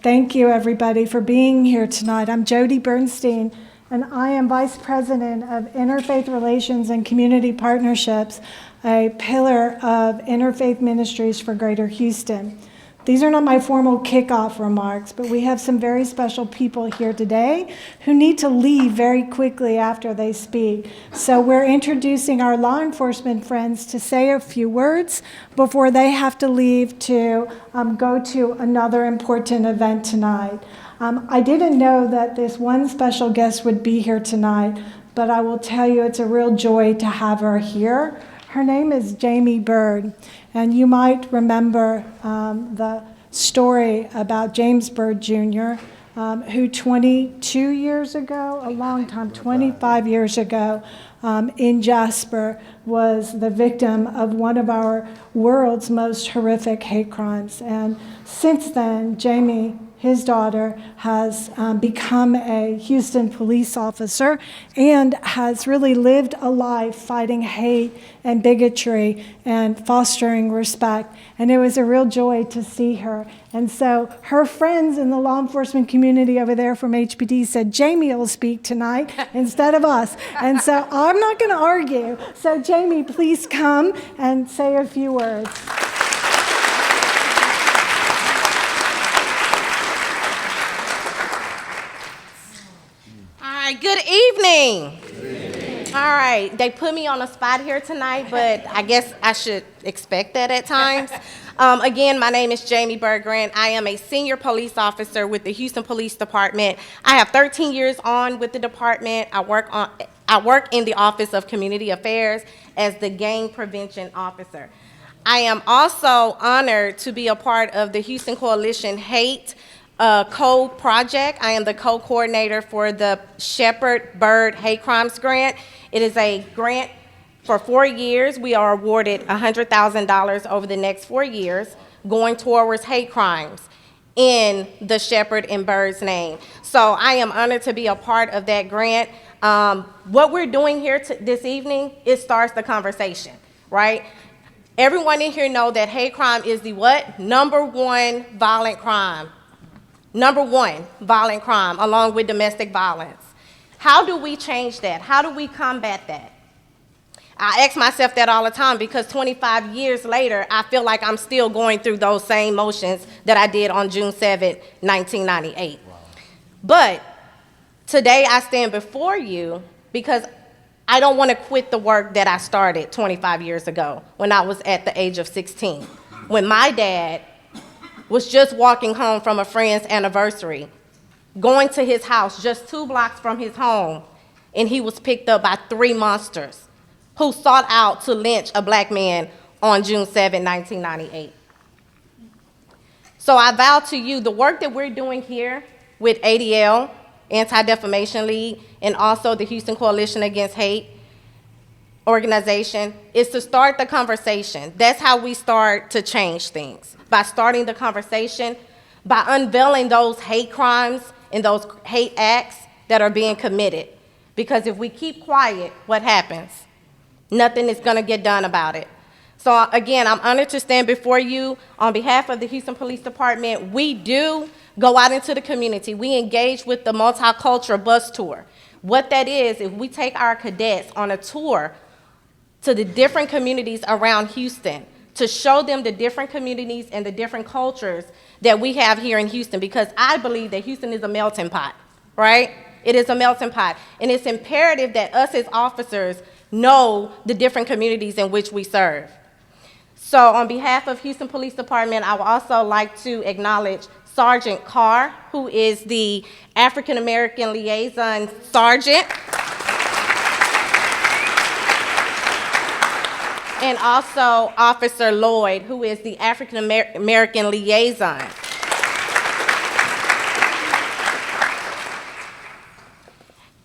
thank you, everybody, for being here tonight. I'm Jody Bernstein, and I am Vice President of Interfaith Relations and Community Partnerships, a pillar of Interfaith Ministries for Greater Houston. These are not my formal kickoff remarks, but we have some very special people here today who need to leave very quickly after they speak. So we're introducing our law enforcement friends to say a few words before they have to leave to go to another important event tonight. I didn't know that this one special guest would be here tonight, but I will tell you it's a real joy to have her here. Her name is Jamie Bird, and you might remember the story about James Bird Jr., who 22 years ago, a long time, 25 years ago, in Jasper, was the victim of one of our world's most horrific hate crimes. And since then, Jamie, his daughter, has become a Houston police officer and has really lived a life fighting hate and bigotry and fostering respect. And it was a real joy to see her. And so her friends in the law enforcement community over there from HPD said, Jamie will speak tonight instead of us. And so I'm not going to argue. So Jamie, please come and say a few words. Good evening. All right, they put me on the spot here tonight, but I guess I should expect that at times. Again, my name is Jamie Bird Grant. I am a senior police officer with the Houston Police Department. I have 13 years on with the department. I work in the Office of Community Affairs as the gang prevention officer. I am also honored to be a part of the Houston Coalition Hate Code Project. I am the co-coordinator for the Shepard Bird Hate Crimes Grant. It is a grant for 4 years. We are awarded $100,000 over the next 4 years going towards hate crimes in the Shepard and Bird's name. So I am honored to be a part of that grant. What we're doing here this evening, it starts the conversation, right? Everyone in here know that hate crime is the what? Number one violent crime. Number one violent crime, along with domestic violence. How do we change that? How do we combat that? I ask myself that all the time because 25 years later, I feel like I'm still going through those same motions that I did on June 7, 1998. Wow. But today I stand before you because I don't want to quit the work that I started 25 years ago when I was at the age of 16, when my dad was just walking home from a friend's anniversary, going to his house just 2 blocks from his home, and he was picked up by 3 monsters who sought out to lynch a black man on June 7, 1998. So I vow to you the work that we're doing here with ADL, Anti-Defamation League, and also the Houston Coalition Against Hate organization is to start the conversation. That's how we start to change things, by starting the conversation, by unveiling those hate crimes and those hate acts that are being committed. Because if we keep quiet, what happens? Nothing is going to get done about it. So again, I'm honored to stand before you on behalf of the Houston Police Department. We do go out into the community. We engage with the multicultural bus tour. What that is, if we take our cadets on a tour to the different communities around Houston, to show them the different communities and the different cultures that we have here in Houston, because I believe that Houston is a melting pot, right? It is a melting pot, and it's imperative that us as officers know the different communities in which we serve. So on behalf of Houston Police Department, I would also like to acknowledge Sergeant Carr, who is the African American Liaison Sergeant, and also Officer Lloyd, who is the African American Liaison.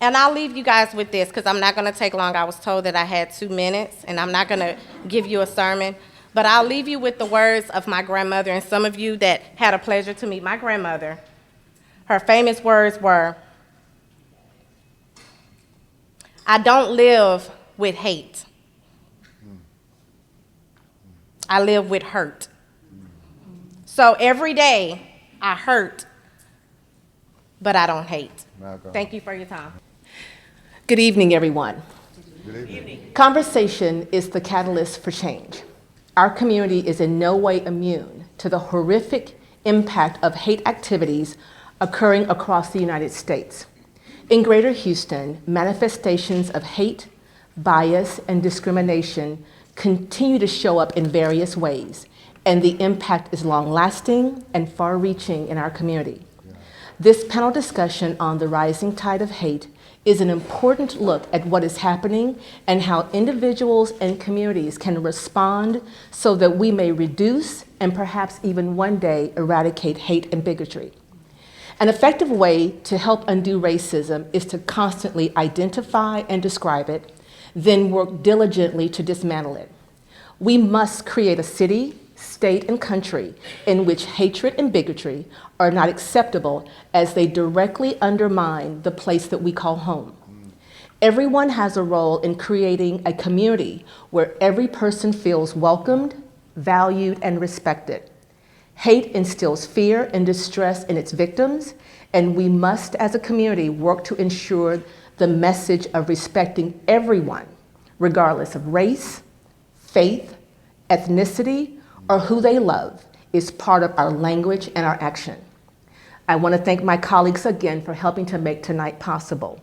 And I'll leave you guys with this because I'm not going to take long. I was told that I had 2 minutes, and I'm not going to give you a sermon. But I'll leave you with the words of my grandmother, and some of you that had a pleasure to meet my grandmother. Her famous words were, "I don't live with hate. I live with hurt." So every day I hurt but I don't hate. Malcolm. Thank you for your time. Good evening, everyone. Good evening. Conversation is the catalyst for change. Our community is in no way immune to the horrific impact of hate activities occurring across the United States. In Greater Houston, manifestations of hate, bias, and discrimination continue to show up in various ways, and the impact is long-lasting and far-reaching in our community. This panel discussion on the rising tide of hate is an important look at what is happening and how individuals and communities can respond so that we may reduce and perhaps even one day eradicate hate and bigotry. An effective way to help undo racism is to constantly identify and describe it, then work diligently to dismantle it. We must create a city, state, and country in which hatred and bigotry are not acceptable as they directly undermine the place that we call home. Everyone has a role in creating a community where every person feels welcomed, valued, and respected. Hate instills fear and distress in its victims, and we must, as a community, work to ensure the message of respecting everyone, regardless of race, faith, ethnicity, or who they love, is part of our language and our action. I want to thank my colleagues again for helping to make tonight possible.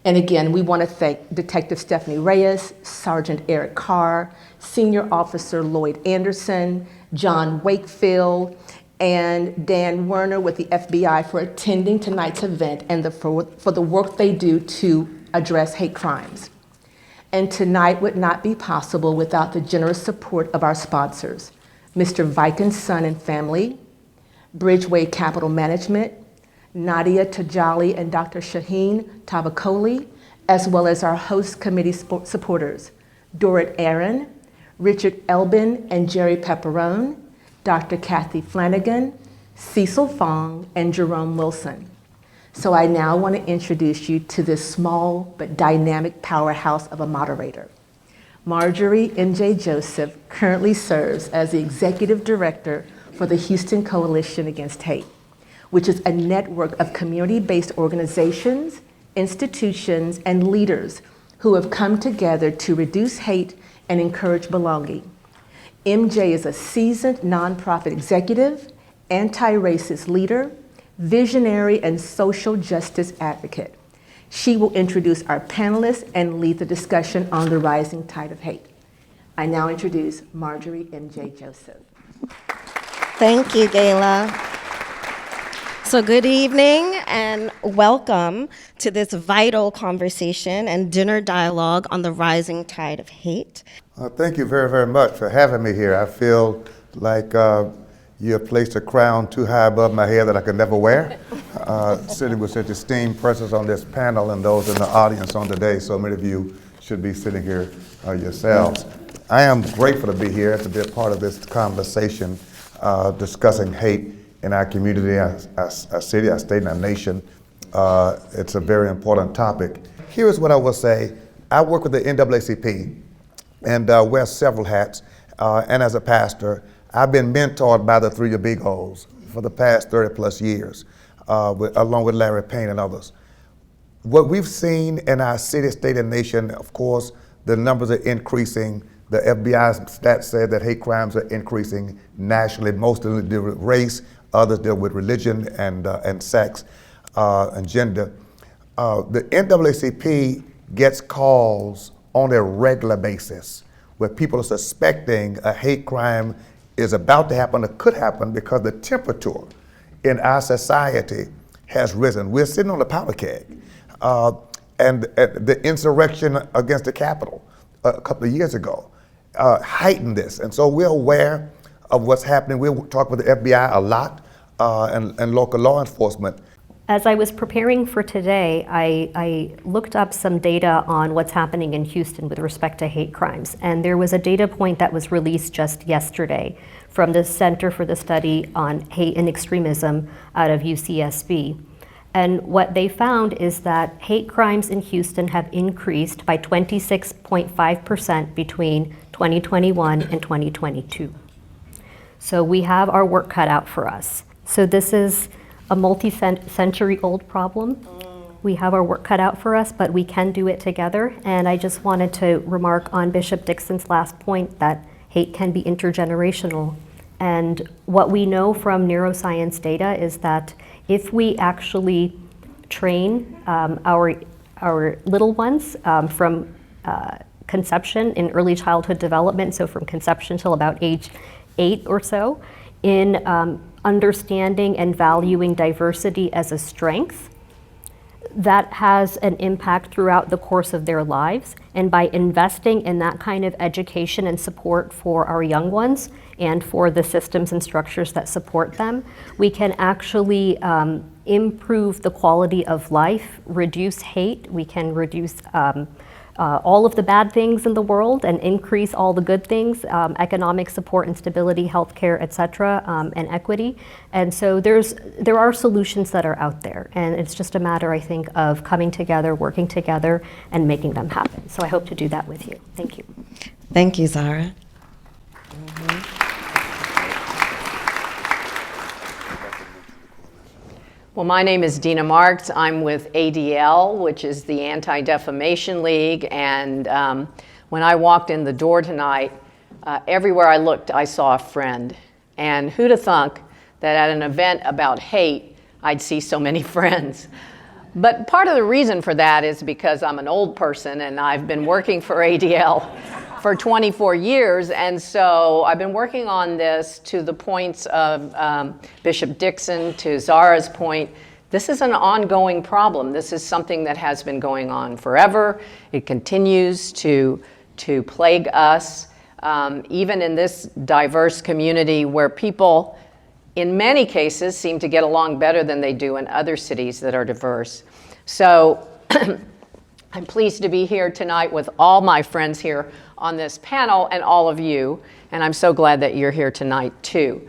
And again, we want to thank Detective Stephanie Reyes, Sergeant Eric Carr, Senior Officer Lloyd Anderson, John Wakefield, and Dan Werner with the FBI for attending tonight's event and for the work they do to address hate crimes. And tonight would not be possible without the generous support of our sponsors, Mr. Vikens Son and Family, Bridgeway Capital Management, Nadia Tajali and Dr. Shaheen Tabakoli, as well as our host committee supporters, Dorrit Aaron, Richard Elbin and Jerry Pepperone, Dr. Kathy Flanagan, Cecil Fong, and Jerome Wilson. So I now want to introduce you to this small but dynamic powerhouse of a moderator. Marjorie M.J. Joseph currently serves as the Executive Director for the Houston Coalition Against Hate, which is a network of community-based organizations, institutions, and leaders who have come together to reduce hate and encourage belonging. MJ is a seasoned nonprofit executive, anti-racist leader, visionary, and social justice advocate. She will introduce our panelists and lead the discussion on the rising tide of hate. I now introduce Marjorie M.J. Joseph. Thank you, Gayla. So good evening and welcome to this vital conversation and dinner dialogue on the rising tide of hate. Thank you very, very much for having me here. I feel like you have placed a crown too high above my head that I could never wear. Sitting with such esteemed persons on this panel and those in the audience on today, so many of you should be sitting here yourselves. I am grateful to be here to be a part of this conversation discussing hate in our community, our city, our state, and our nation. It's a very important topic. Here's what I will say. I work with the NAACP and wear several hats. And as a pastor, I've been mentored by the 3 Big O's for the past 30 plus years, along with Larry Payne and others. What we've seen in our city, state, and nation, of course, the numbers are increasing. The FBI stats say that hate crimes are increasing nationally. Most of them deal with race, others deal with religion and sex and gender. The NAACP gets calls on a regular basis where people are suspecting a hate crime is about to happen or could happen because the temperature in our society has risen. We're sitting on a powder keg. And the insurrection against the Capitol a couple of years ago heightened this. And so we're aware of what's happening. We talk with the FBI a lot and local law enforcement. As I was preparing for today, I looked up some data on what's happening in Houston with respect to hate crimes. And there was a data point that was released just yesterday from the Center for the Study on Hate and Extremism out of UCSB. And what they found is that hate crimes in Houston have increased by 26.5% between 2021 and 2022. So we have our work cut out for us. So this is a multi-century-old problem. We have our work cut out for us, but we can do it together. And I just wanted to remark on Bishop Dixon's last point that hate can be intergenerational. And what we know from neuroscience data is that if we actually train our little ones from conception in early childhood development, so from conception till about age 8 or so, in understanding and valuing diversity as a strength, that has an impact throughout the course of their lives. And by investing in that kind of education and support for our young ones and for the systems and structures that support them, we can actually improve the quality of life, reduce hate, we can reduce all of the bad things in the world and increase all the good things, economic support and stability, healthcare, et cetera, and equity. And so there are solutions that are out there, and it's just a matter, I think, of coming together, working together, and making them happen. So I hope to do that with you. Thank you. Thank you, Zara. Well, my name is Dina Marks. I'm with ADL, which is the Anti-Defamation League. And when I walked in the door tonight, everywhere I looked, I saw a friend. And who'd have thunk that at an event about hate, I'd see so many friends. But part of the reason for that is because I'm an old person and I've been working for ADL for 24 years. And so I've been working on this to the points of Bishop Dixon, to Zara's point. This is an ongoing problem. This is something that has been going on forever. It continues to plague us, even in this diverse community where people, in many cases, seem to get along better than they do in other cities that are diverse. So I'm pleased to be here tonight with all my friends here on this panel and all of you, and I'm so glad that you're here tonight too.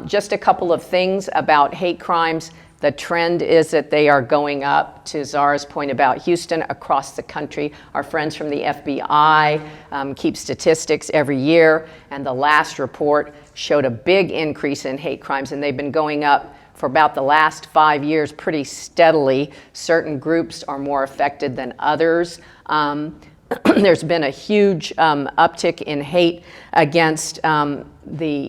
Just a couple of things about hate crimes. The trend is that they are going up. To Zara's point about Houston, across the country, our friends from the FBI keep statistics every year, and the last report showed a big increase in hate crimes, and they've been going up for about the last 5 years pretty steadily. Certain groups are more affected than others. There's been a huge uptick in hate against the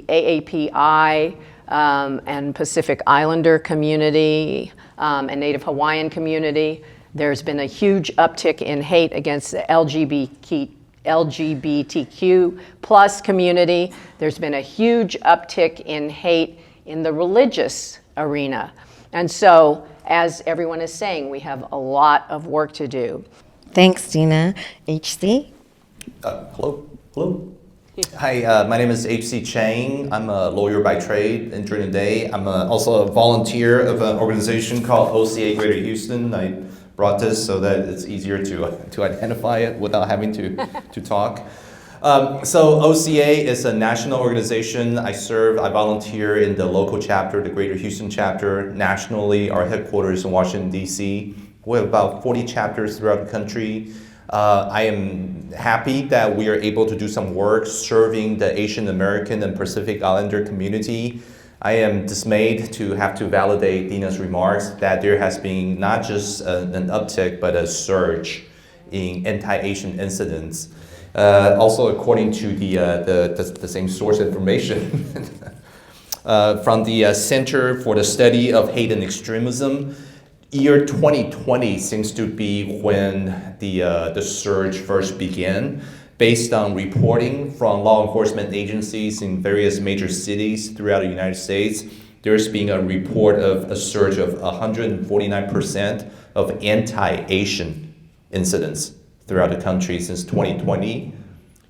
AAPI and Pacific Islander community and Native Hawaiian community. There's been a huge uptick in hate against the LGBTQ plus community. There's been a huge uptick in hate in the religious arena. And so, as everyone is saying, we have a lot of work to do. Thanks, Dina. HC? Hello. Hi, my name is H.C. Chang. I'm a lawyer by trade, and during the day, I'm also a volunteer of an organization called OCA Greater Houston. I brought this so that it's easier to identify it without having to talk. So OCA is a national organization. I volunteer in the local chapter, the Greater Houston chapter. Nationally, our headquarters in Washington, D.C. We have about 40 chapters throughout the country. I am happy that we are able to do some work serving the Asian American and Pacific Islander community. I am dismayed to have to validate Dina's remarks that there has been not just an uptick, but a surge in anti-Asian incidents. Also, according to the same source information from the Center for the Study of Hate and Extremism, year 2020 seems to be when the surge first began. Based on reporting from law enforcement agencies in various major cities throughout the United States, there's been a report of a surge of 149% of anti-Asian incidents throughout the country since 2020.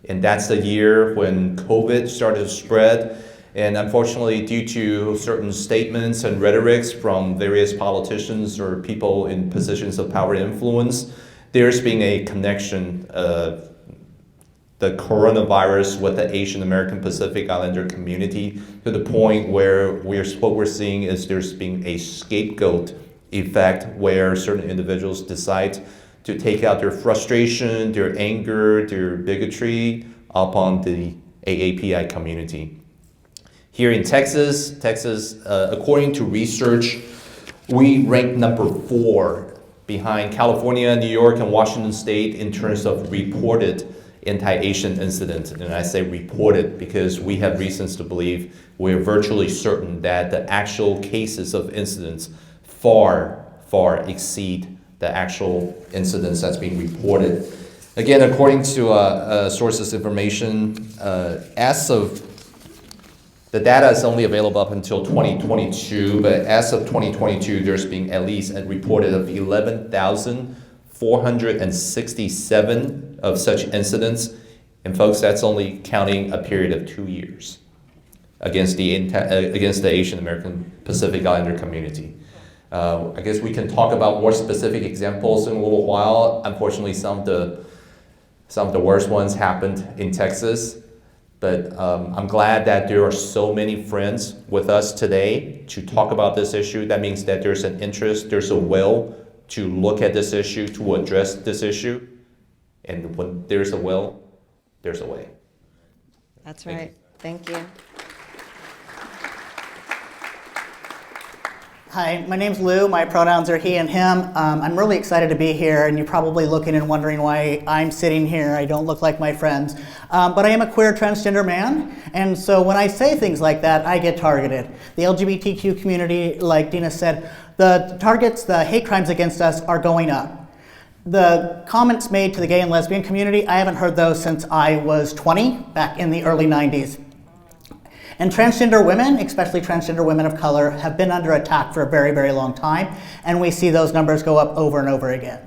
And that's the year when COVID started to spread. And unfortunately, due to certain statements and rhetorics from various politicians or people in positions of power and influence, there's been a connection of the coronavirus with the Asian American Pacific Islander community to the point where what we're seeing is there's been a scapegoat effect where certain individuals decide to take out their frustration, their anger, their bigotry upon the AAPI community. Here in Texas, according to research We rank number 4 behind California, New York, and Washington State in terms of reported anti-Asian incidents. And I say reported because we have reasons to believe we're virtually certain that the actual cases of incidents far, far exceed the actual incidents that's being reported. Again, according to sources information, as of the data is only available up until 2022, but as of 2022, there's been at least a reported of 11,467 of such incidents. And folks, that's only counting a period of 2 years against the Asian American Pacific Islander community. I guess we can talk about more specific examples in a little while. Unfortunately, some of the worst ones happened in Texas. But I'm glad that there are so many friends with us today to talk about this issue. That means that there's an interest, there's a will to look at this issue, to address this issue. And when there's a will, there's a way. That's right. Thank you. Hi, my name's Lou. My pronouns are he and him. I'm really excited to be here, and you're probably looking and wondering why I'm sitting here. I don't look like my friends. But I am a queer transgender man, and so when I say things like that, I get targeted. The LGBTQ community, like Dina said, the targets, the hate crimes against us are going up. The comments made to the gay and lesbian community, I haven't heard those since I was 20, back in the early 90s. And transgender women, especially transgender women of color, have been under attack for a very, very long time, and we see those numbers go up over and over again.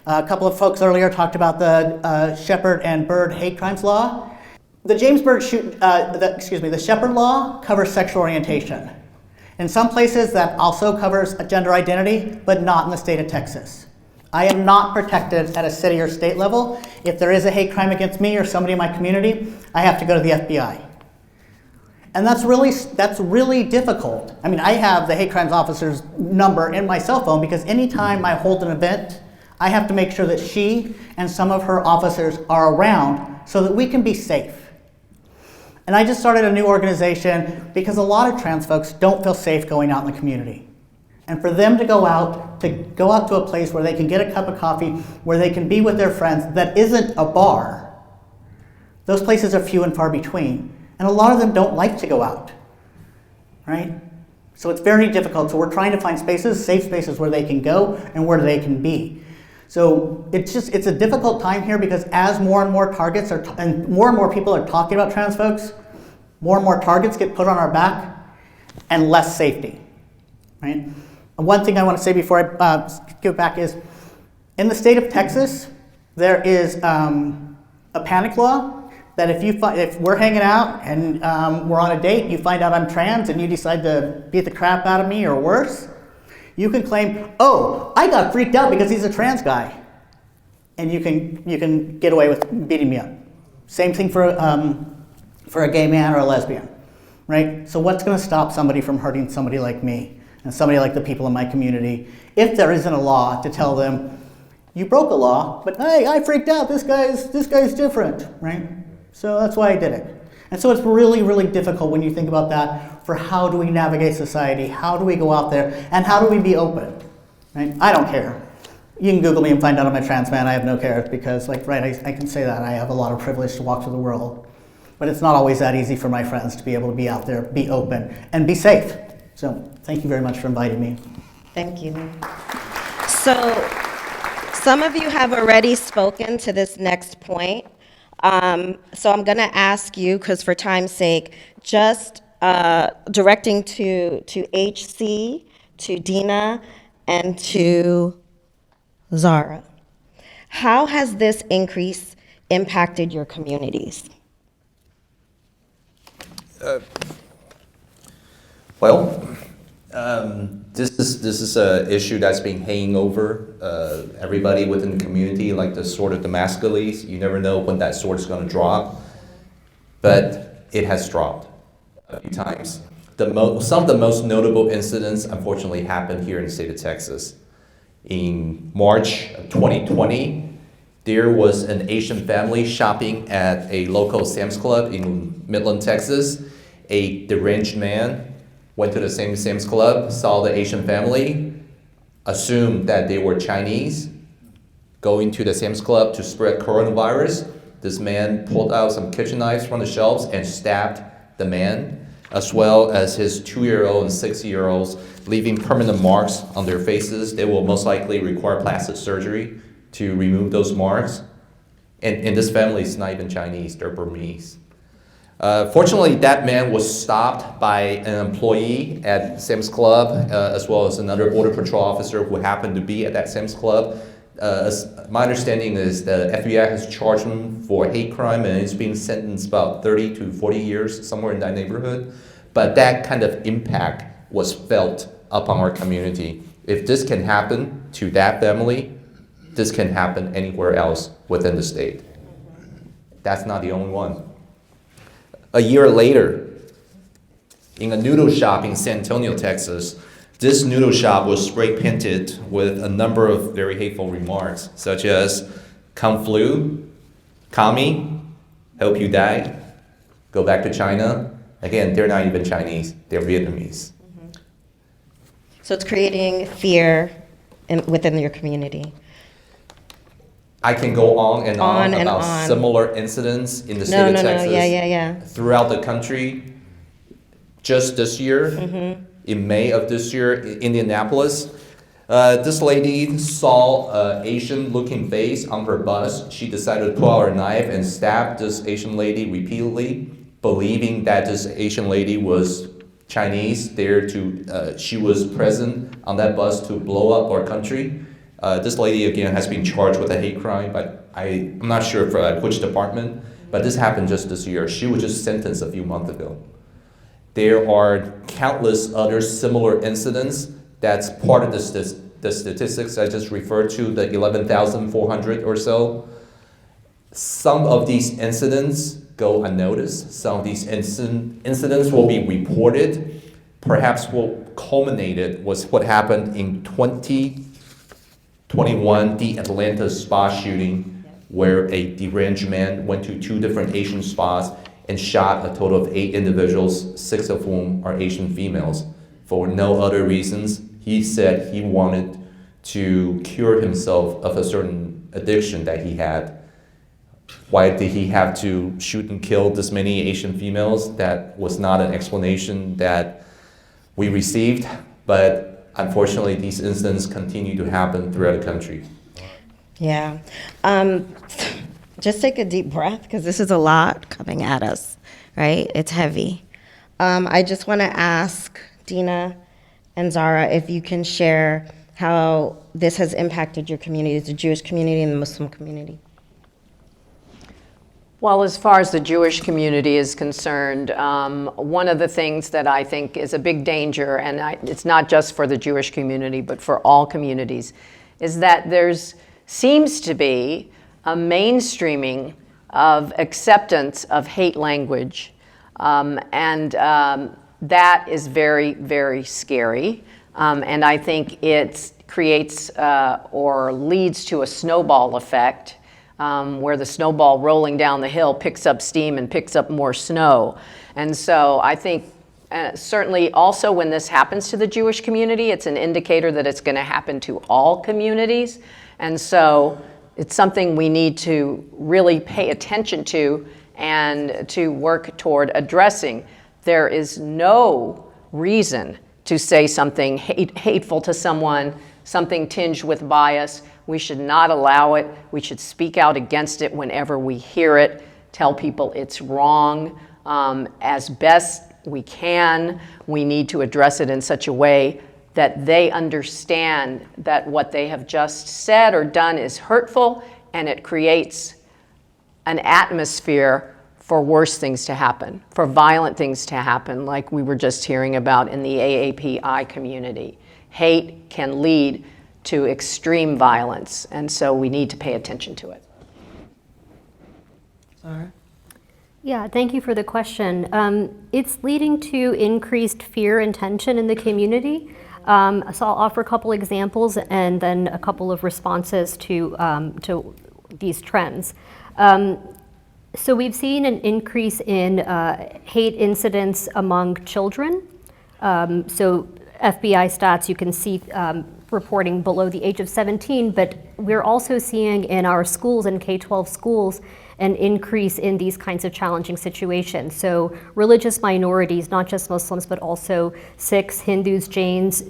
A couple of folks earlier talked about the Shepherd and Bird hate crimes law. The the Shepherd law covers sexual orientation. In some places that also covers gender identity, but not in the state of Texas. I am not protected at a city or state level. If there is a hate crime against me or somebody in my community, I have to go to the FBI. And that's really difficult. I mean, I have the hate crimes officer's number in my cell phone because anytime I hold an event, I have to make sure that she and some of her officers are around so that we can be safe. And I just started a new organization because a lot of trans folks don't feel safe going out in the community. And for them to go out to a place where they can get a cup of coffee, where they can be with their friends that isn't a bar, those places are few and far between. And a lot of them don't like to go out, right? So it's very difficult. So we're trying to find spaces, safe spaces where they can go and where they can be. So it's a difficult time here because as more and more targets and more people are talking about trans folks, more and more targets get put on our back and less safety, right? And one thing I want to say before I go back is, in the state of Texas, there is a panic law that if we're hanging out and we're on a date, you find out I'm trans and you decide to beat the crap out of me or worse, you can claim, oh, I got freaked out because he's a trans guy. And you can get away with beating me up. Same thing for a gay man or a lesbian, right? So what's gonna stop somebody from hurting somebody like me and somebody like the people in my community if there isn't a law to tell them, you broke a law, but hey, I freaked out, this guy's different, right? So that's why I did it. And so it's really, really difficult when you think about that for how do we navigate society, how do we go out there, and how do we be open, right? I don't care. You can Google me and find out I'm a trans man, I have no care because, I can say that. I have a lot of privilege to walk through the world. But it's not always that easy for my friends to be able to be out there, be open, and be safe. So thank you very much for inviting me. Thank you. So some of you have already spoken to this next point. So I'm going to ask you, because for time's sake, just directing to HC, to Dina, and to Zara. How has this increase impacted your communities? This is an issue that's been hanging over everybody within the community, like the sword of Damascus. You never know when that sword is going to drop, but it has dropped a few times. Some of the most notable incidents, unfortunately, happened here in the state of Texas. In March of 2020, there was an Asian family shopping at a local Sam's Club in Midland, Texas. A deranged man went to the same Sam's Club, saw the Asian family, assumed that they were Chinese, going to the Sam's Club to spread coronavirus. This man pulled out some kitchen knives from the shelves and stabbed the man, as well as his 2-year-old and 6-year-olds, leaving permanent marks on their faces. They will most likely require plastic surgery to remove those marks. And this family is not even Chinese, they're Burmese. Fortunately, that man was stopped by an employee at Sam's Club, as well as another Border Patrol officer who happened to be at that Sam's Club. My understanding is the FBI has charged him for hate crime, and he's been sentenced about 30 to 40 years, somewhere in that neighborhood. But that kind of impact was felt upon our community. If this can happen to that family, this can happen anywhere else within the state. That's not the only one. A year later, in a noodle shop in San Antonio, Texas, this noodle shop was spray painted with a number of very hateful remarks, such as "Kung flu," "Commie," "Hope you die," "Go back to China." Again, they're not even Chinese, they're Vietnamese. So it's creating fear within your community. I can go on and on about similar incidents in the state of Texas. Yeah. Throughout the country. Just this year, in May of this year, in Indianapolis, this lady saw an Asian-looking face on her bus. She decided to pull out her knife and stab this Asian lady repeatedly, believing that this Asian lady was Chinese, she was present on that bus to blow up our country. This lady, again, has been charged with a hate crime, but I'm not sure which department, but this happened just this year. She was just sentenced a few months ago. There are countless other similar incidents. That's part of the statistics I just referred to, the 11,400 or so. Some of these incidents go unnoticed. Some of these incidents will be reported. Perhaps what culminated was what happened in 2021, the Atlanta spa shooting, where a deranged man went to 2 different Asian spas and shot a total of 8 individuals, 6 of whom are Asian females. For no other reasons, he said he wanted to cure himself of a certain addiction that he had. Why did he have to shoot and kill this many Asian females? That was not an explanation that we received, but unfortunately these incidents continue to happen throughout the country. Yeah. Just take a deep breath, because this is a lot coming at us, right? It's heavy. I just want to ask Dina and Zara if you can share how this has impacted your communities, the Jewish community and the Muslim community. Well, as far as the Jewish community is concerned, one of the things that I think is a big danger, and it's not just for the Jewish community, but for all communities, is that seems to be a mainstreaming of acceptance of hate language. That is very, very scary. And I think it creates or leads to a snowball effect, where the snowball rolling down the hill picks up steam and picks up more snow. And so I think certainly also when this happens to the Jewish community, it's an indicator that it's going to happen to all communities. And so it's something we need to really pay attention to and to work toward addressing. There is no reason to say something hateful to someone, something tinged with bias. We should not allow it. We should speak out against it whenever we hear it, tell people it's wrong. As best we can, we need to address it in such a way that they understand that what they have just said or done is hurtful, and it creates an atmosphere for worse things to happen, for violent things to happen, like we were just hearing about in the AAPI community. Hate can lead to extreme violence, and so we need to pay attention to it. Zara? Yeah, thank you for the question. It's leading to increased fear and tension in the community. So I'll offer a couple examples and then a couple of responses to these trends. So we've seen an increase in hate incidents among children. So FBI stats, you can see reporting below the age of 17, but we're also seeing in our schools and K-12 schools an increase in these kinds of challenging situations. So religious minorities, not just Muslims, but also Sikhs, Hindus, Jains,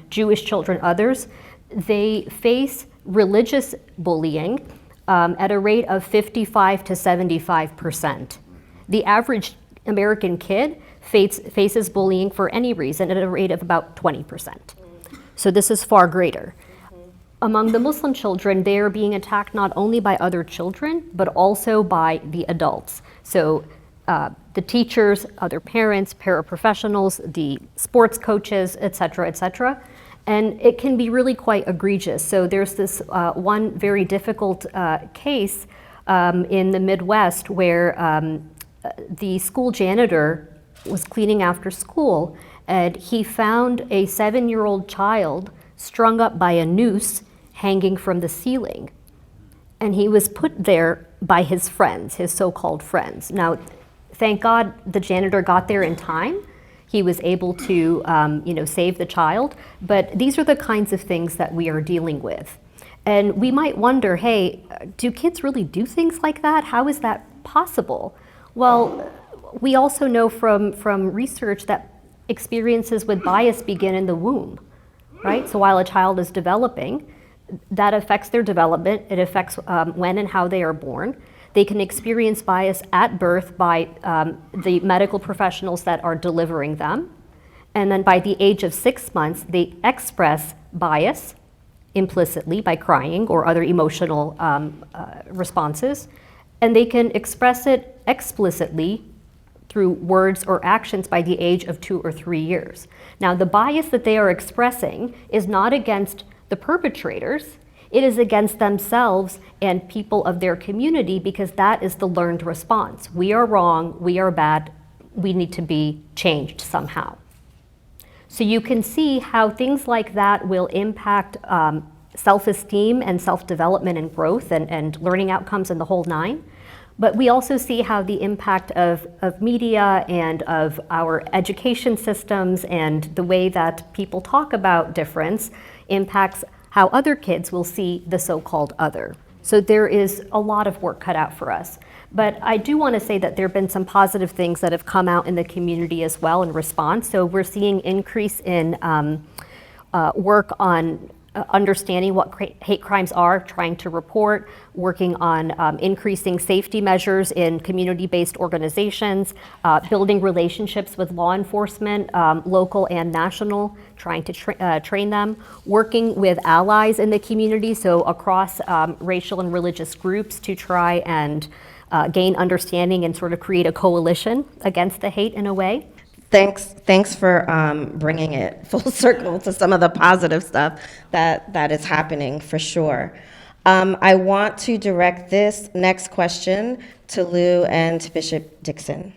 Jewish children, others, they face religious bullying at a rate of 55 to 75%. The average American kid faces bullying for any reason at a rate of about 20%. So this is far greater. Among the Muslim children, they are being attacked not only by other children, but also by the adults. So the teachers, other parents, paraprofessionals, the sports coaches, et cetera, and it can be really quite egregious. So there's this one very difficult case in the Midwest where the school janitor was cleaning after school, and he found a 7-year-old child strung up by a noose hanging from the ceiling. And he was put there by his friends, his so-called friends. Now, thank God the janitor got there in time. He was able to save the child. But these are the kinds of things that we are dealing with. And we might wonder, hey, do kids really do things like that? How is that possible? Well, we also know from research that experiences with bias begin in the womb, right? So while a child is developing, that affects their development. It affects when and how they are born. They can experience bias at birth by the medical professionals that are delivering them. And then by the age of 6 months, they express bias implicitly by crying or other emotional responses. And they can express it explicitly through words or actions by the age of 2 or 3 years. Now, the bias that they are expressing is not against the perpetrators, it is against themselves and people of their community, because that is the learned response. We are wrong, we are bad, we need to be changed somehow. So you can see how things like that will impact self-esteem and self-development and growth and learning outcomes and the whole nine. But we also see how the impact of media and of our education systems and the way that people talk about difference impacts how other kids will see the so-called other. So there is a lot of work cut out for us. But I do want to say that there have been some positive things that have come out in the community as well in response. So we're seeing increase in work on understanding what hate crimes are, trying to report, working on increasing safety measures in community-based organizations, building relationships with law enforcement, local and national, trying to train them, working with allies in the community, so across racial and religious groups to try and gain understanding and sort of create a coalition against the hate in a way. Thanks for bringing it full circle to some of the positive stuff that is happening for sure. I want to direct this next question to Lou and to Bishop Dixon.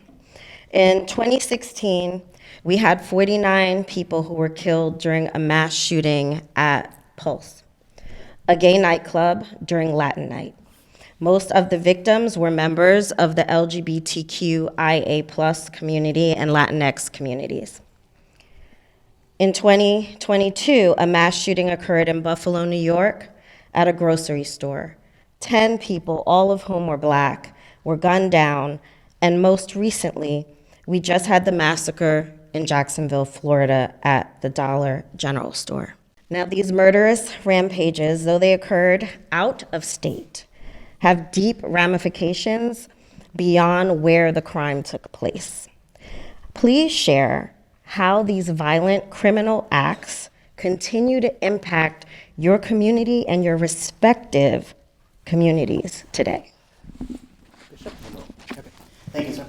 In 2016, we had 49 people who were killed during a mass shooting at Pulse, a gay nightclub during Latin Night. Most of the victims were members of the LGBTQIA+ community and Latinx communities. In 2022, a mass shooting occurred in Buffalo, New York, at a grocery store. 10 people, all of whom were Black, were gunned down, and most recently, we just had the massacre in Jacksonville, Florida, at the Dollar General store. Now, these murderous rampages, though they occurred out of state, have deep ramifications beyond where the crime took place. Please share how these violent criminal acts continue to impact your community and your respective communities today. Thank you, sir.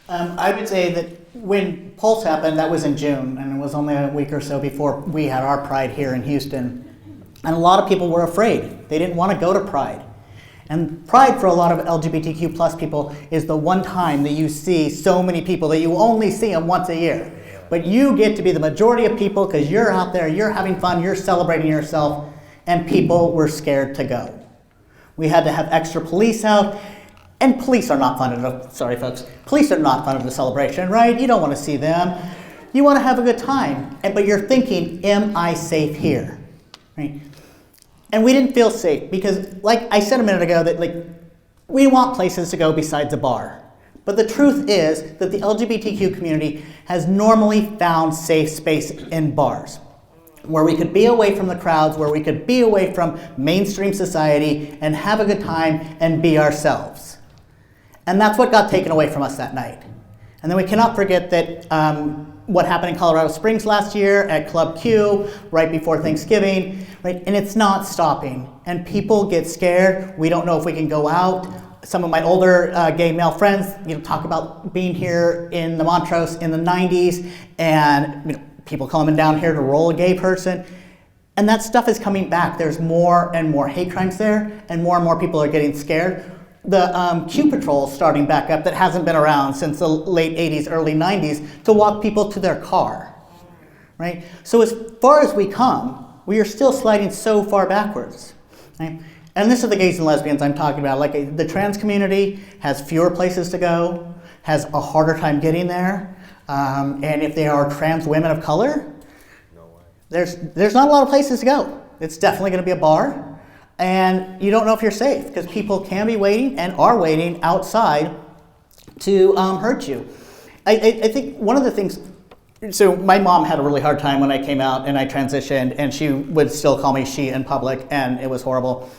I would say that when Pulse happened, that was in June, and it was only a week or so before we had our Pride here in Houston. And a lot of people were afraid. They didn't want to go to Pride. And Pride for a lot of LGBTQ plus people is the one time that you see so many people that you only see them once a year. But you get to be the majority of people because you're out there, you're having fun, you're celebrating yourself, and people were scared to go. We had to have extra police out, and police are not fun at police are not fun at a celebration, right? You don't want to see them. You want to have a good time, but you're thinking, am I safe here? right? And we didn't feel safe because, like I said a minute ago, that we want places to go besides a bar. But the truth is that the LGBTQ community has normally found safe space in bars, where we could be away from the crowds, where we could be away from mainstream society and have a good time and be ourselves. And that's what got taken away from us that night. And then we cannot forget that what happened in Colorado Springs last year at Club Q, right before Thanksgiving, right? And it's not stopping. And people get scared. We don't know if we can go out. Some of my older gay male friends, talk about being here in the Montrose in the 90s, and people coming down here to roll a gay person. And that stuff is coming back. There's more and more hate crimes there, and more people are getting scared. The Q Patrol starting back up that hasn't been around since the late 80s, early 90s to walk people to their car, right? So as far as we come, we are still sliding so far backwards, right? And this is the gays and lesbians I'm talking about. Like the trans community has fewer places to go, has a harder time getting there, and if they are trans women of color, there's not a lot of places to go. It's definitely going to be a bar. And you don't know if you're safe because people can be waiting and are waiting outside to hurt you. I think one of the things, so my mom had a really hard time when I came out and I transitioned, and she would still call me she in public, and it was horrible.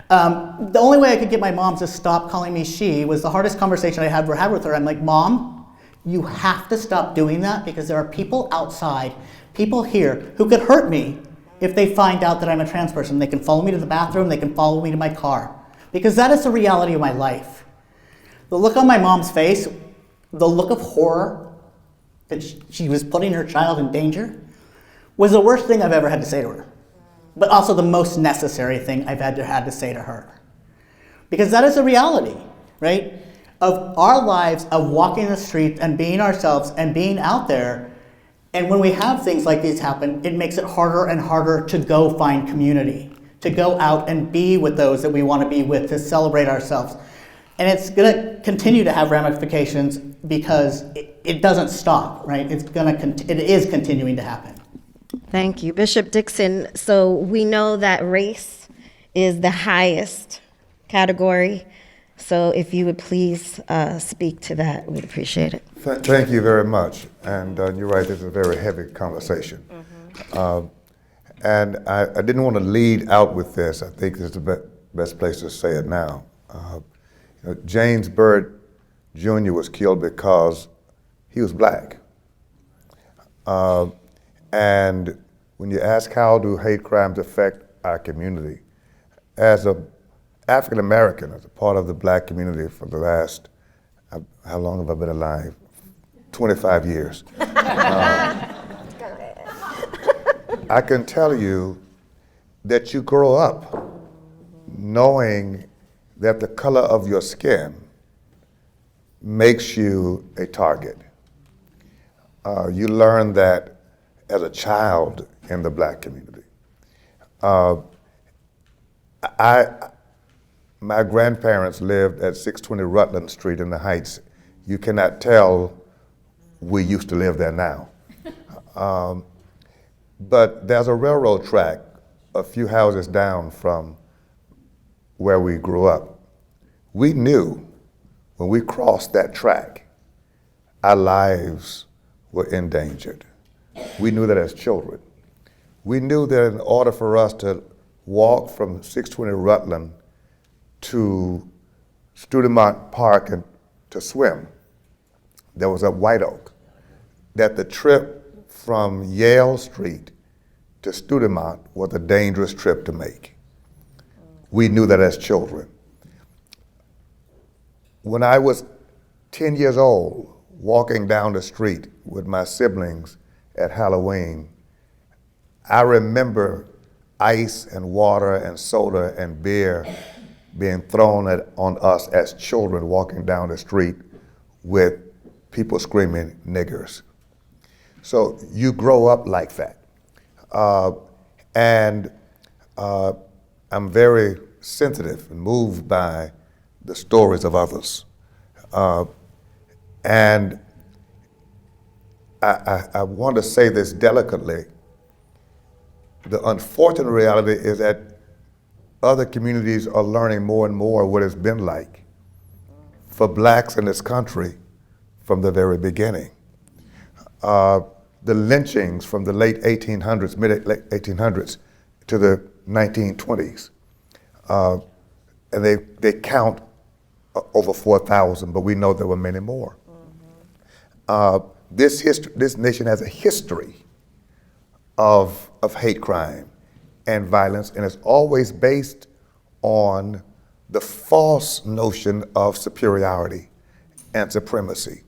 The only way I could get my mom to stop calling me she was the hardest conversation I had with her. I'm like, Mom, you have to stop doing that because there are people outside, people here who could hurt me if they find out that I'm a trans person. They can follow me to the bathroom, they can follow me to my car. Because that is the reality of my life. The look on my mom's face, the look of horror that she was putting her child in danger, was the worst thing I've ever had to say to her. But also the most necessary thing I've had to say to her. Because that is the reality, right? Of our lives, of walking the streets and being ourselves and being out there. And when we have things like these happen, it makes it harder and harder to go find community, to go out and be with those that we want to be with, to celebrate ourselves. And it's going to continue to have ramifications because it doesn't stop, right? It is continuing to happen. Thank you. Bishop Dixon, so we know that race is the highest category. So if you would please speak to that, we'd appreciate it. Thank you very much. And you're right, this is a very heavy conversation. And I didn't want to lead out with this. I think this is the best place to say it now. James Byrd Jr. was killed because he was black. And when you ask how do hate crimes affect our community, as a African American, as a part of the black community for the last, how long have I been alive? 25 years. I can tell you that you grow up knowing that the color of your skin makes you a target. You learn that as a child in the black community. My grandparents lived at 620 Rutland Street in the Heights. You cannot tell we used to live there now. But there's a railroad track a few houses down from where we grew up. We knew when we crossed that track, our lives were endangered. We knew that as children. We knew that in order for us to walk from 620 Rutland to Studemont Park and to swim, there was a White Oak, that the trip from Yale Street to Studemont was a dangerous trip to make. We knew that as children. When I was 10 years old, walking down the street with my siblings at Halloween, I remember ice and water and soda and beer being thrown on us as children walking down the street with people screaming niggers. So you grow up like that. And I'm very sensitive and moved by the stories of others. And I want to say this delicately. The unfortunate reality is that other communities are learning more and more what it's been like for blacks in this country from the very beginning. The lynchings from the late 1800s, mid-late 1800s to the 1920s, and they count over 4,000, but we know there were many more. This nation has a history of hate crime and violence, and it's always based on the false notion of superiority and supremacy.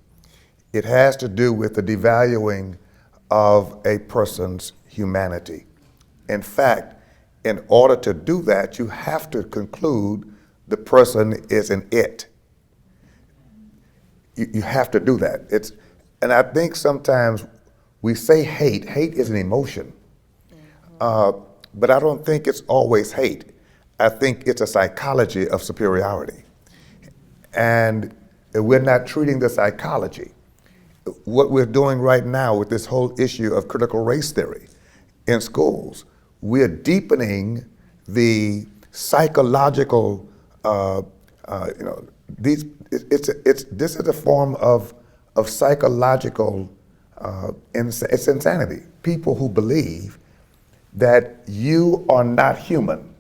It has to do with the devaluing of a person's humanity. In fact, in order to do that, you have to conclude the person is an it. You have to do that. And I think sometimes we say hate. Hate is an emotion. But I don't think it's always hate. I think it's a psychology of superiority. And we're not treating the psychology. What we're doing right now with this whole issue of critical race theory in schools, we're deepening the psychological, this is a form of psychological, it's insanity. People who believe that you are not human.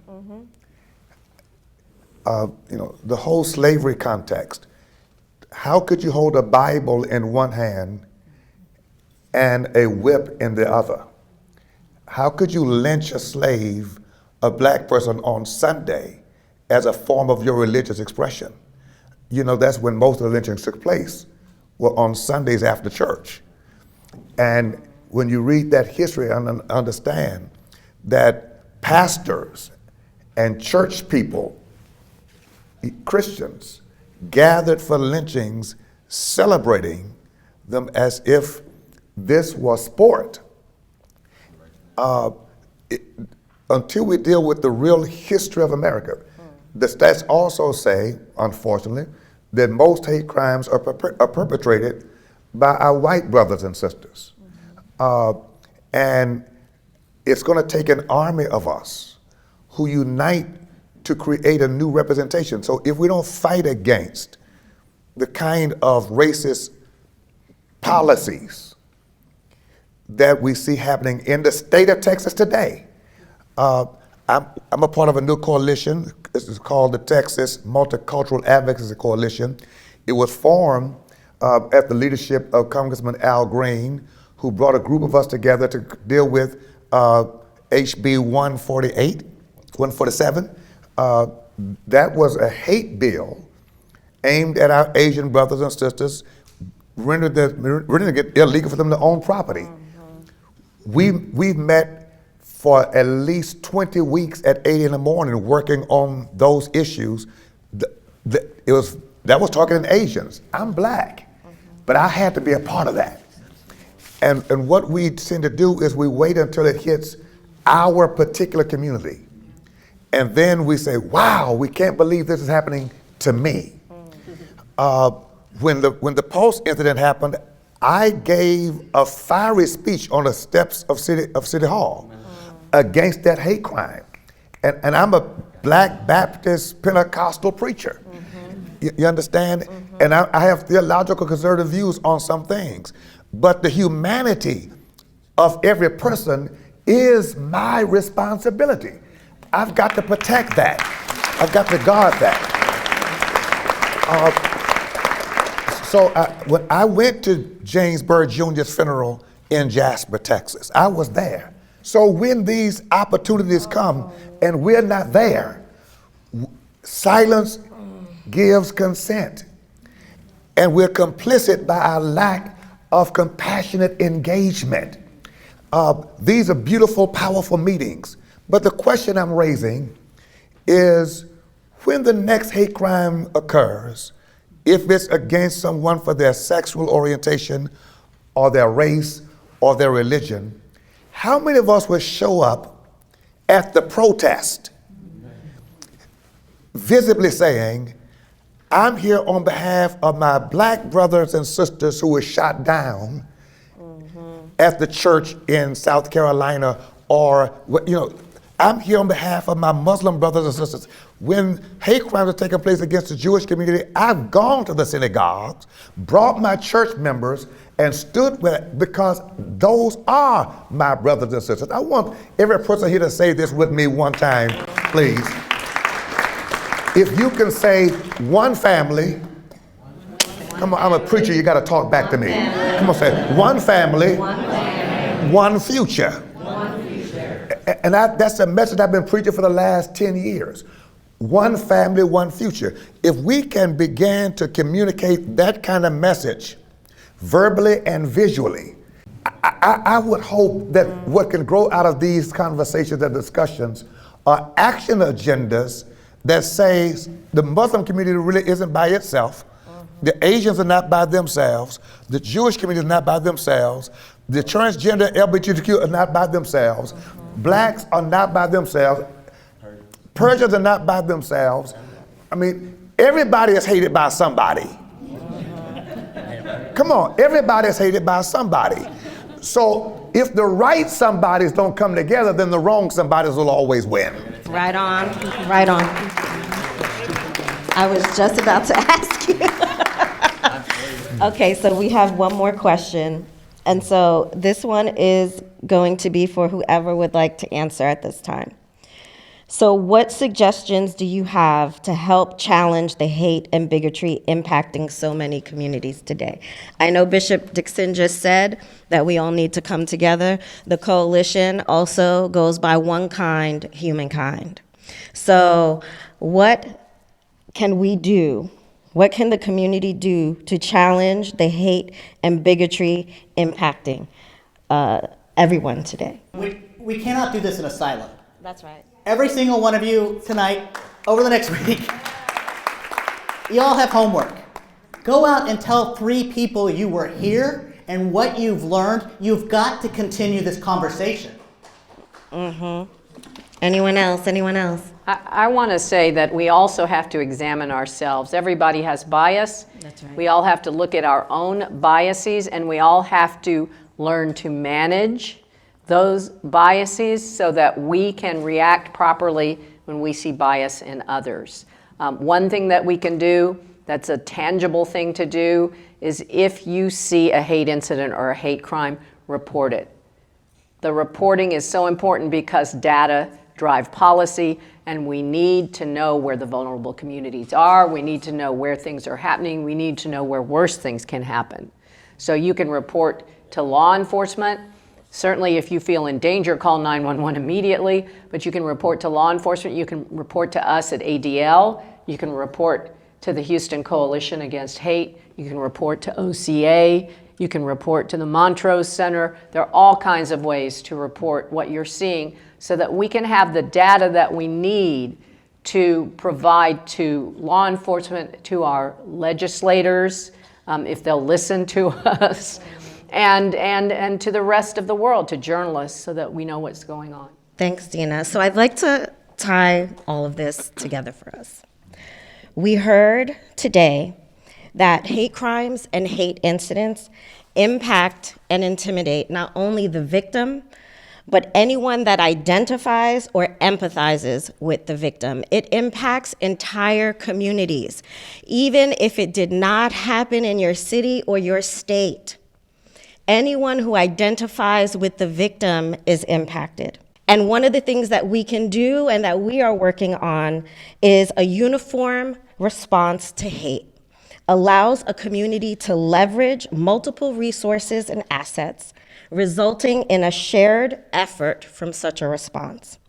The whole slavery context. How could you hold a Bible in one hand and a whip in the other? How could you lynch a slave, a black person, on Sunday as a form of your religious expression? That's when most of the lynchings took place, were on Sundays after church. And when you read that history and understand that pastors and church people, Christians, gathered for lynchings, celebrating them as if this was sport. Until we deal with the real history of America, the stats also say, unfortunately, that most hate crimes are perpetrated by our white brothers and sisters. And it's going to take an army of us who unite to create a new representation. So if we don't fight against the kind of racist policies that we see happening in the state of Texas today, I'm a part of a new coalition. This is called the Texas Multicultural Advocacy Coalition. It was formed at the leadership of Congressman Al Green, who brought a group of us together to deal with HB 147. That was a hate bill aimed at our Asian brothers and sisters, rendering it illegal for them to own property. We've met for at least 20 weeks at 8 in the morning working on those issues. That was targeting Asians. I'm black, but I had to be a part of that. And what we tend to do is we wait until it hits our particular community. And then we say, wow, we can't believe this is happening to me. When the Pulse incident happened, I gave a fiery speech on the steps of City Hall against that hate crime. And I'm a black Baptist Pentecostal preacher. You understand? And I have theological conservative views on some things. But the humanity of every person is my responsibility. I've got to protect that. I've got to guard that. When I went to James Byrd Jr.'s funeral in Jasper, Texas, I was there. So when these opportunities come and we're not there, silence gives consent. And we're complicit by our lack of compassionate engagement. These are beautiful, powerful meetings. But the question I'm raising is, when the next hate crime occurs, if it's against someone for their sexual orientation or their race or their religion, how many of us will show up at the protest visibly saying, I'm here on behalf of my black brothers and sisters who were shot down at the church in South Carolina or, I'm here on behalf of my Muslim brothers and sisters. When hate crimes are taking place against the Jewish community, I've gone to the synagogues, brought my church members, and stood with it because those are my brothers and sisters. I want every person here to say this with me one time, please. If you can say one family, come on, I'm a preacher, you gotta talk back to me. Come on, say one family, one future. And that's a message I've been preaching for the last 10 years. One family, one future. If we can begin to communicate that kind of message, verbally and visually, I would hope that what can grow out of these conversations and discussions are action agendas that say the Muslim community really isn't by itself, the Asians are not by themselves, the Jewish community is not by themselves, the transgender LGBTQ are not by themselves, blacks are not by themselves, Persians are not by themselves. I mean, everybody is hated by somebody. Come on, everybody is hated by somebody. So if the right somebodies don't come together, then the wrong somebodies will always win. Right on, right on. I was just about to ask you. Okay, so we have one more question. And so this one is going to be for whoever would like to answer at this time. So what suggestions do you have to help challenge the hate and bigotry impacting so many communities today? I know Bishop Dixon just said that we all need to come together. The coalition also goes by one kind, humankind. So what can we do? What can the community do to challenge the hate and bigotry impacting everyone today? We cannot do this in a silo. That's right. Every single one of you tonight, over the next week, you all have homework. Go out and tell 3 people you were here and what you've learned. You've got to continue this conversation. Anyone else? Anyone else? I want to say that we also have to examine ourselves. Everybody has bias. That's right. We all have to look at our own biases, and we all have to learn to manage those biases so that we can react properly when we see bias in others. One thing that we can do that's a tangible thing to do is if you see a hate incident or a hate crime, report it. The reporting is so important because data drive policy, and we need to know where the vulnerable communities are. We need to know where things are happening. We need to know where worse things can happen. So you can report to law enforcement. Certainly, if you feel in danger, call 911 immediately, but you can report to law enforcement. You can report to us at ADL. You can report to the Houston Coalition Against Hate. You can report to OCA. You can report to the Montrose Center. There are all kinds of ways to report what you're seeing so that we can have the data that we need to provide to law enforcement, to our legislators, if they'll listen to us, and to the rest of the world, to journalists, so that we know what's going on. Thanks, Dina. So I'd like to tie all of this together for us. We heard today that hate crimes and hate incidents impact and intimidate not only the victim, but anyone that identifies or empathizes with the victim. It impacts entire communities, even if it did not happen in your city or your state. Anyone who identifies with the victim is impacted. And one of the things that we can do and that we are working on is a uniform response to hate. Allows a community to leverage multiple resources and assets, resulting in a shared effort from such a response.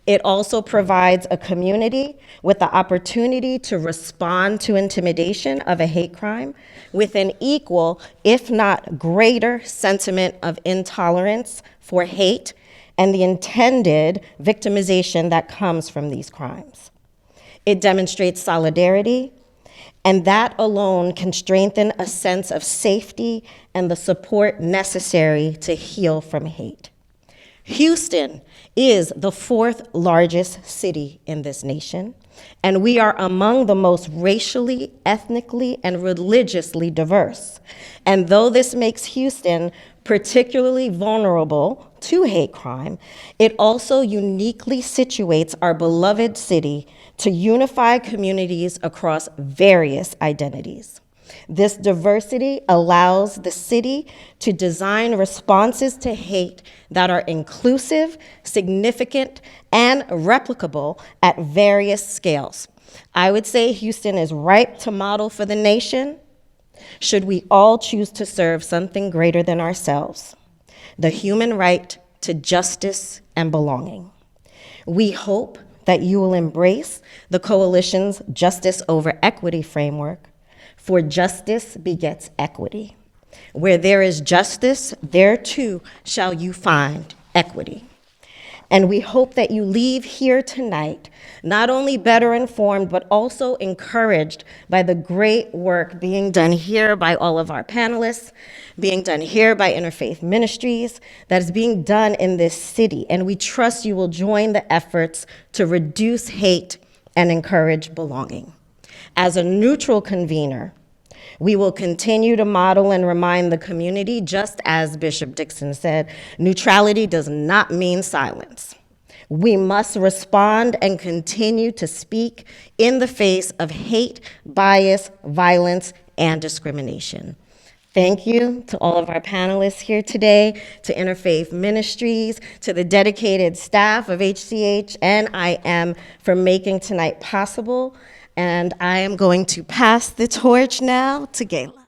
It also provides a community with the opportunity to respond to intimidation of a hate crime with an equal, if not greater, sentiment of intolerance for hate and the intended victimization that comes from these crimes. It demonstrates solidarity, and that alone can strengthen a sense of safety and the support necessary to heal from hate. Houston is the 4th largest city in this nation, and we are among the most racially, ethnically, and religiously diverse. And though this makes Houston particularly vulnerable to hate crime, it also uniquely situates our beloved city to unify communities across various identities. This diversity allows the city to design responses to hate that are inclusive, significant, and replicable at various scales. I would say Houston is ripe to model for the nation, should we all choose to serve something greater than ourselves, the human right to justice and belonging. We hope that you will embrace the coalition's Justice Over Equity framework, for justice begets equity. Where there is justice, there too shall you find equity. And we hope that you leave here tonight not only better informed, but also encouraged by the great work being done here by all of our panelists, being done here by Interfaith Ministries, that is being done in this city. And we trust you will join the efforts to reduce hate and encourage belonging. As a neutral convener, we will continue to model and remind the community, just as Bishop Dixon said, neutrality does not mean silence. We must respond and continue to speak in the face of hate, bias, violence, and discrimination. Thank you to all of our panelists here today, to Interfaith Ministries, to the dedicated staff of HCH and IM for making tonight possible. And I am going to pass the torch now to Gayla.